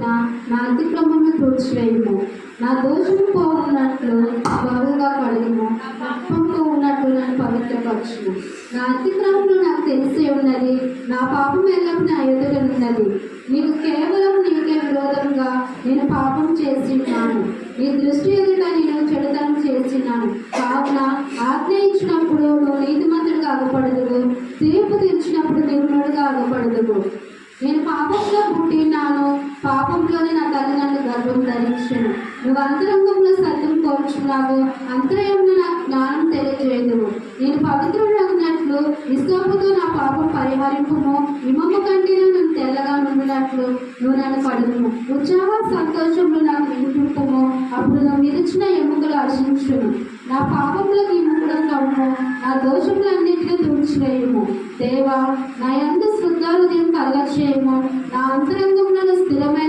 నా అతిక్రమమును తుడిచివేయుము. నా దోషము పోవున్నట్లు బహుగా కడుగుము. రక్తంతో ఉన్నట్లు నన్ను పవిత్రపరచుము. నా అతిక్రమములు నాకు తెలిసి ఉన్నది, నా పాపం ఎల్లప్పుడూ నా ఎదుటనున్నది. నీకు కేవలం నీకే విరోధంగా నేను పాపం చేస్తున్నాను, నీ దృష్టి ఎదుట నేను చెడుతనం చేస్తున్నాను. కావున ఆజ్ఞ ఇచ్చినప్పుడు నువ్వు నీతిమంతుడిగా అగపడదువు, తీర్పు తీర్చినప్పుడు నిర్మలుగా అగపడదువు. నేను పాపంలో పుట్టినాను, పాపంలోనే నా తల్లి నన్ను గర్భం ధరించును. నువ్వు అంతరంగంలో సత్యం కోరుచున్నావు, అంతరంగంలో నాకు జ్ఞానం తెలియజేయదువు. నేను పవిత్రుడగినట్లు ఇసోపుతో నా పాపం పరిహరింపుము, ఇమము కంటిలో నన్ను తెల్లగా నుండినట్లు నువ్వు నన్ను కడుగుము. ఉత్సాహ సంతోషంలో నాకు వినిపింపుము, అప్పుడు నువ్వు విరిచిన ఎముకలు హర్షించును. నా పాపములకు విముఖుడం కమ్ము, నా దోషములన్నిటినీ తుడిచివేయుము. దేవా, నా యందు శుద్ధ హృదయం కలగచేయుము, నా అంతరంగంలో స్థిరమైన